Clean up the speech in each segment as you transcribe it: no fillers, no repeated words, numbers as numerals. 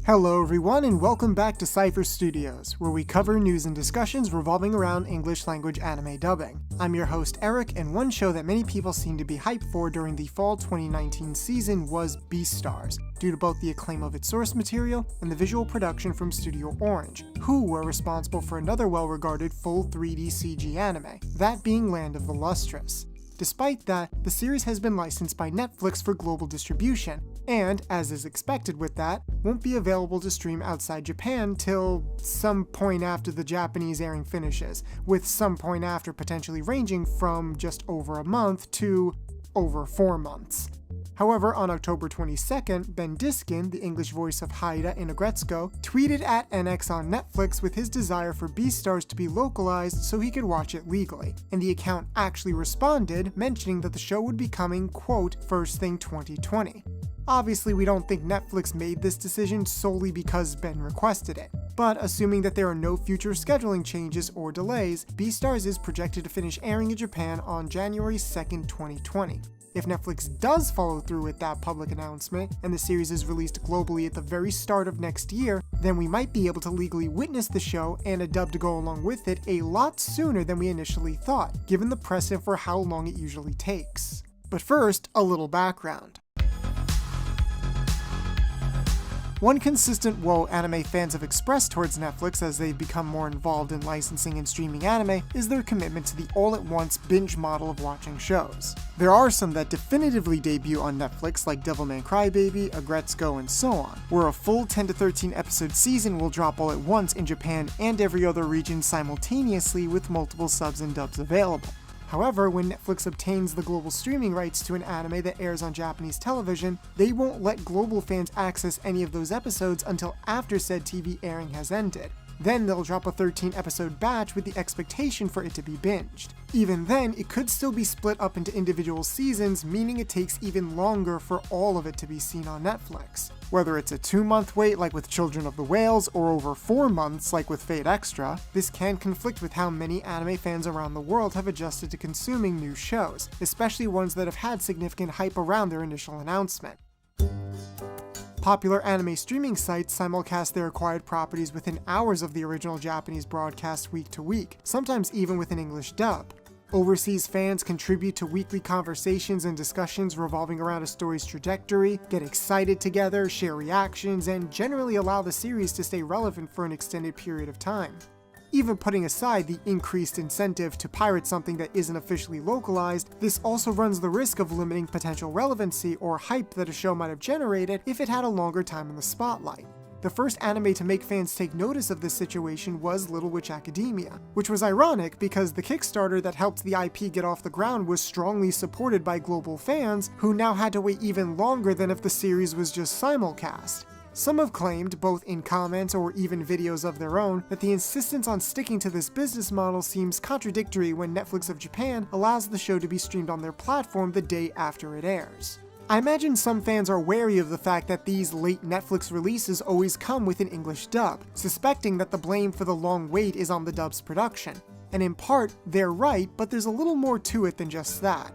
Hello everyone and welcome back to Cypher Studios, where we cover news and discussions revolving around English language anime dubbing. I'm your host Eric, and one show that many people seem to be hyped for during the fall 2019 season was Beastars, due to both the acclaim of its source material and the visual production from Studio Orange, who were responsible for another well-regarded full 3D CG anime, that being Land of the Lustrous. Despite that, the series has been licensed by Netflix for global distribution, and, as is expected with that, won't be available to stream outside Japan till some point after the Japanese airing finishes, with some point after potentially ranging from just over a month to over 4 months. However, on October 22nd, Ben Diskin, the English voice of Haida in Agretsuko, tweeted at NX on Netflix with his desire for Beastars to be localized so he could watch it legally, and the account actually responded, mentioning that the show would be coming, quote, first thing 2020. Obviously, we don't think Netflix made this decision solely because Ben requested it, but assuming that there are no future scheduling changes or delays, Beastars is projected to finish airing in Japan on January 2nd, 2020. If Netflix does follow through with that public announcement, and the series is released globally at the very start of next year, then we might be able to legally witness the show and a dub to go along with it a lot sooner than we initially thought, given the precedent for how long it usually takes. But first, a little background. One consistent woe anime fans have expressed towards Netflix as they've become more involved in licensing and streaming anime is their commitment to the all-at-once binge model of watching shows. There are some that definitively debut on Netflix like Devilman Crybaby, Agretsuko, and so on, where a full 10 to 13 episode season will drop all at once in Japan and every other region simultaneously with multiple subs and dubs available. However, when Netflix obtains the global streaming rights to an anime that airs on Japanese television, they won't let global fans access any of those episodes until after said TV airing has ended. Then they'll drop a 13-episode batch with the expectation for it to be binged. Even then, it could still be split up into individual seasons, meaning it takes even longer for all of it to be seen on Netflix. Whether it's a 2-month wait like with Children of the Whales, or over 4 months like with Fate Extra, this can conflict with how many anime fans around the world have adjusted to consuming new shows, especially ones that have had significant hype around their initial announcement. Popular anime streaming sites simulcast their acquired properties within hours of the original Japanese broadcast week to week, sometimes even with an English dub. Overseas fans contribute to weekly conversations and discussions revolving around a story's trajectory, get excited together, share reactions, and generally allow the series to stay relevant for an extended period of time. Even putting aside the increased incentive to pirate something that isn't officially localized, this also runs the risk of limiting potential relevancy or hype that a show might have generated if it had a longer time in the spotlight. The first anime to make fans take notice of this situation was Little Witch Academia, which was ironic because the Kickstarter that helped the IP get off the ground was strongly supported by global fans, who now had to wait even longer than if the series was just simulcast. Some have claimed, both in comments or even videos of their own, that the insistence on sticking to this business model seems contradictory when Netflix of Japan allows the show to be streamed on their platform the day after it airs. I imagine some fans are wary of the fact that these late Netflix releases always come with an English dub, suspecting that the blame for the long wait is on the dub's production. And in part, they're right, but there's a little more to it than just that.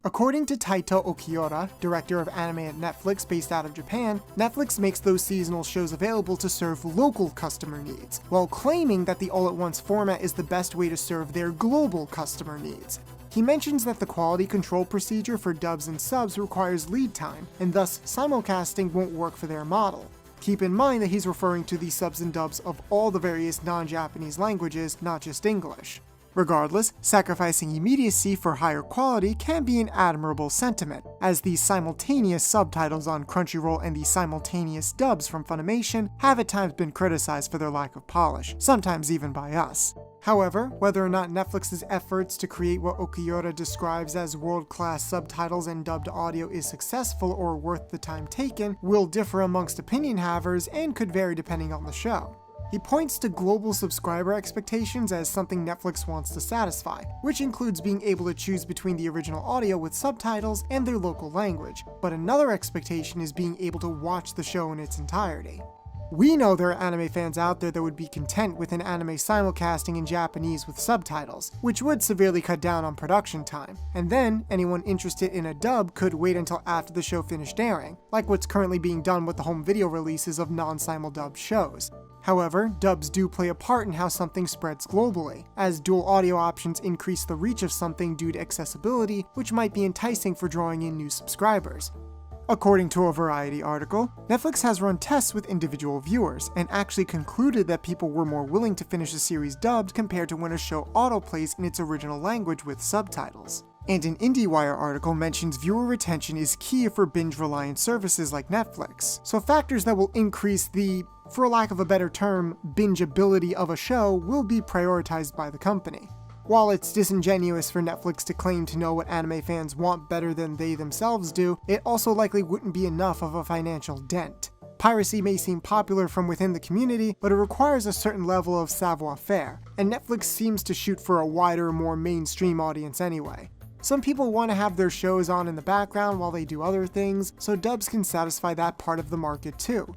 According to Taito Okiura, director of anime at Netflix based out of Japan, Netflix makes those seasonal shows available to serve local customer needs, while claiming that the all-at-once format is the best way to serve their global customer needs. He mentions that the quality control procedure for dubs and subs requires lead time, and thus simulcasting won't work for their model. Keep in mind that he's referring to the subs and dubs of all the various non-Japanese languages, not just English. Regardless, sacrificing immediacy for higher quality can be an admirable sentiment, as the simultaneous subtitles on Crunchyroll and the simultaneous dubs from Funimation have at times been criticized for their lack of polish, sometimes even by us. However, whether or not Netflix's efforts to create what Okiura describes as world-class subtitles and dubbed audio is successful or worth the time taken will differ amongst opinion havers and could vary depending on the show. He points to global subscriber expectations as something Netflix wants to satisfy, which includes being able to choose between the original audio with subtitles and their local language, but another expectation is being able to watch the show in its entirety. We know there are anime fans out there that would be content with an anime simulcasting in Japanese with subtitles, which would severely cut down on production time, and then anyone interested in a dub could wait until after the show finished airing, like what's currently being done with the home video releases of non-simul-dubbed shows. However, dubs do play a part in how something spreads globally, as dual audio options increase the reach of something due to accessibility, which might be enticing for drawing in new subscribers. According to a Variety article, Netflix has run tests with individual viewers, and actually concluded that people were more willing to finish a series dubbed compared to when a show autoplays in its original language with subtitles. And an IndieWire article mentions viewer retention is key for binge-reliant services like Netflix, so factors that will increase the, for lack of a better term, bingeability of a show will be prioritized by the company. While it's disingenuous for Netflix to claim to know what anime fans want better than they themselves do, it also likely wouldn't be enough of a financial dent. Piracy may seem popular from within the community, but it requires a certain level of savoir-faire, and Netflix seems to shoot for a wider, more mainstream audience anyway. Some people want to have their shows on in the background while they do other things, so dubs can satisfy that part of the market too.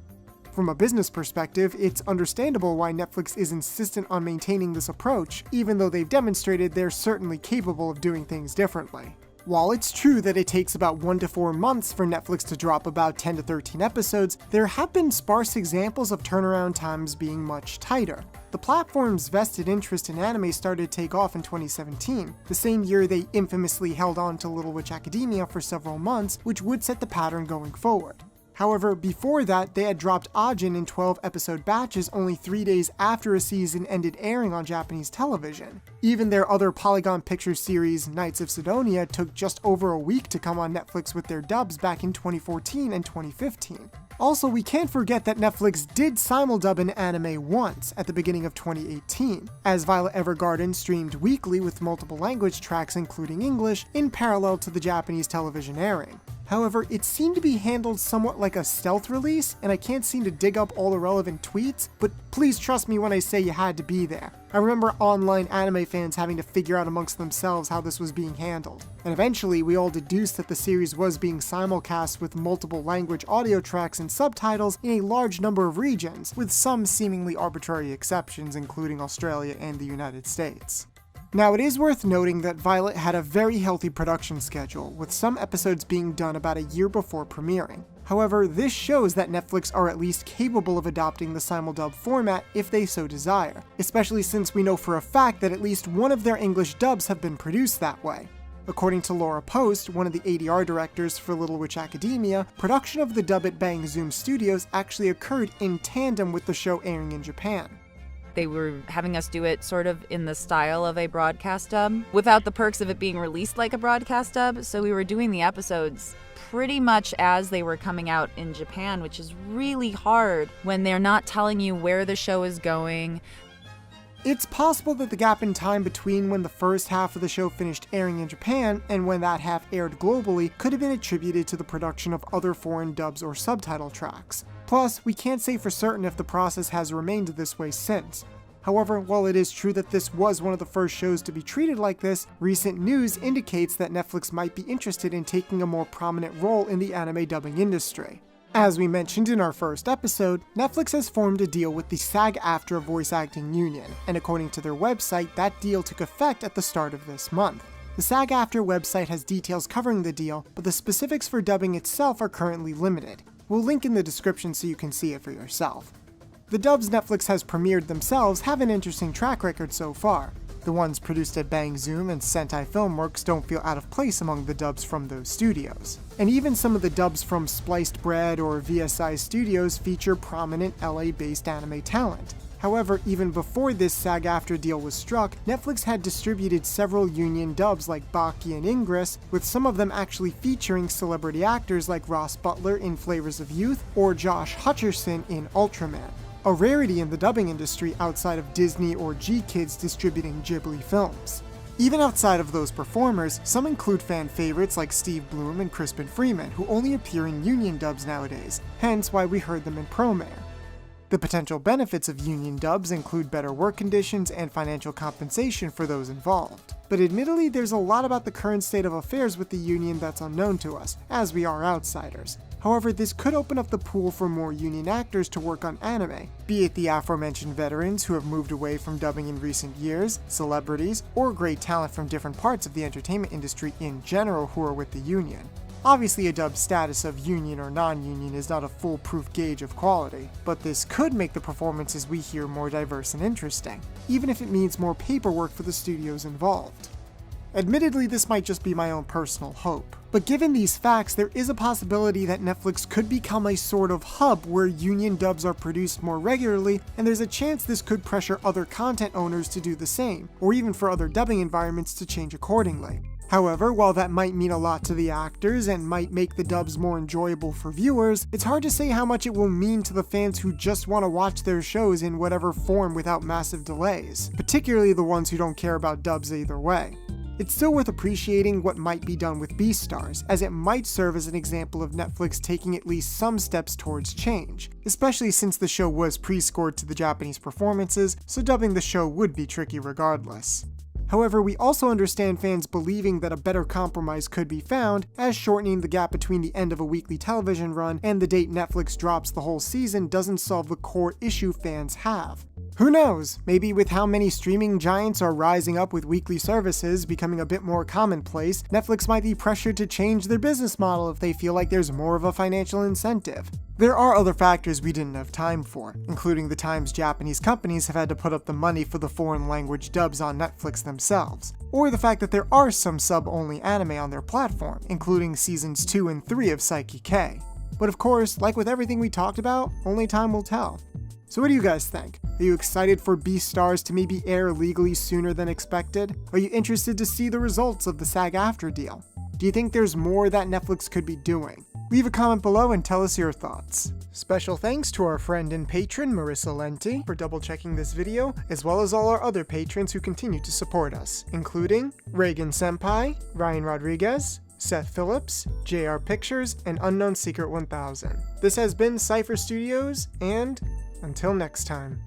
From a business perspective, it's understandable why Netflix is insistent on maintaining this approach, even though they've demonstrated they're certainly capable of doing things differently. While it's true that it takes about 1 to 4 months for Netflix to drop about 10 to 13 episodes, there have been sparse examples of turnaround times being much tighter. The platform's vested interest in anime started to take off in 2017, the same year they infamously held on to Little Witch Academia for several months, which would set the pattern going forward. However, before that, they had dropped Ajin in 12-episode batches only 3 days after a season ended airing on Japanese television. Even their other Polygon Pictures series, Knights of Sidonia, took just over a week to come on Netflix with their dubs back in 2014 and 2015. Also, we can't forget that Netflix did simuldub an anime once, at the beginning of 2018, as Violet Evergarden streamed weekly with multiple language tracks including English, in parallel to the Japanese television airing. However, it seemed to be handled somewhat like a stealth release, and I can't seem to dig up all the relevant tweets, but please trust me when I say you had to be there. I remember online anime fans having to figure out amongst themselves how this was being handled. And eventually, we all deduced that the series was being simulcast with multiple language audio tracks and subtitles in a large number of regions, with some seemingly arbitrary exceptions including Australia and the United States. Now, it is worth noting that Violet had a very healthy production schedule, with some episodes being done about a year before premiering. However, this shows that Netflix are at least capable of adopting the simuldub format if they so desire, especially since we know for a fact that at least one of their English dubs have been produced that way. According to Laura Post, one of the ADR directors for Little Witch Academia, production of the dub at Bang Zoom Studios actually occurred in tandem with the show airing in Japan. They were having us do it sort of in the style of a broadcast dub, without the perks of it being released like a broadcast dub, so we were doing the episodes pretty much as they were coming out in Japan, which is really hard when they're not telling you where the show is going. It's possible that the gap in time between when the first half of the show finished airing in Japan and when that half aired globally could have been attributed to the production of other foreign dubs or subtitle tracks. Plus, we can't say for certain if the process has remained this way since. However, while it is true that this was one of the first shows to be treated like this, recent news indicates that Netflix might be interested in taking a more prominent role in the anime dubbing industry. As we mentioned in our first episode, Netflix has formed a deal with the SAG-AFTRA Voice Acting Union, and according to their website, that deal took effect at the start of this month. The SAG-AFTRA website has details covering the deal, but the specifics for dubbing itself are currently limited. We'll link in the description so you can see it for yourself. The dubs Netflix has premiered themselves have an interesting track record so far. The ones produced at Bang Zoom and Sentai Filmworks don't feel out of place among the dubs from those studios. And even some of the dubs from Spliced Bread or VSI Studios feature prominent LA-based anime talent. However, even before this SAG-AFTRA deal was struck, Netflix had distributed several union dubs like Baki and Ingress, with some of them actually featuring celebrity actors like Ross Butler in Flavors of Youth or Josh Hutcherson in Ultraman. A rarity in the dubbing industry outside of Disney or G-Kids distributing Ghibli films. Even outside of those performers, some include fan favorites like Steve Bloom and Crispin Freeman, who only appear in union dubs nowadays, hence why we heard them in Promare. The potential benefits of union dubs include better work conditions and financial compensation for those involved. But admittedly, there's a lot about the current state of affairs with the union that's unknown to us, as we are outsiders. However, this could open up the pool for more union actors to work on anime, be it the aforementioned veterans who have moved away from dubbing in recent years, celebrities, or great talent from different parts of the entertainment industry in general who are with the union. Obviously, a dub's status of union or non-union is not a foolproof gauge of quality, but this could make the performances we hear more diverse and interesting, even if it means more paperwork for the studios involved. Admittedly, this might just be my own personal hope, but given these facts, there is a possibility that Netflix could become a sort of hub where union dubs are produced more regularly, and there's a chance this could pressure other content owners to do the same, or even for other dubbing environments to change accordingly. However, while that might mean a lot to the actors and might make the dubs more enjoyable for viewers, it's hard to say how much it will mean to the fans who just want to watch their shows in whatever form without massive delays, particularly the ones who don't care about dubs either way. It's still worth appreciating what might be done with Beastars, as it might serve as an example of Netflix taking at least some steps towards change, especially since the show was pre-scored to the Japanese performances, so dubbing the show would be tricky regardless. However, we also understand fans believing that a better compromise could be found, as shortening the gap between the end of a weekly television run and the date Netflix drops the whole season doesn't solve the core issue fans have. Who knows, maybe with how many streaming giants are rising up with weekly services becoming a bit more commonplace, Netflix might be pressured to change their business model if they feel like there's more of a financial incentive. There are other factors we didn't have time for, including the times Japanese companies have had to put up the money for the foreign language dubs on Netflix themselves, or the fact that there are some sub-only anime on their platform, including seasons 2 and 3 of Psyche K. But of course, like with everything we talked about, only time will tell. So what do you guys think? Are you excited for Beastars to maybe air legally sooner than expected? Are you interested to see the results of the SAG-AFTRA deal? Do you think there's more that Netflix could be doing? Leave a comment below and tell us your thoughts. Special thanks to our friend and patron Marissa Lenti for double checking this video, as well as all our other patrons who continue to support us, including Reagan Senpai, Ryan Rodriguez, Seth Phillips, JR Pictures, and Unknown Secret 1000. This has been Cypher Studios, and until next time.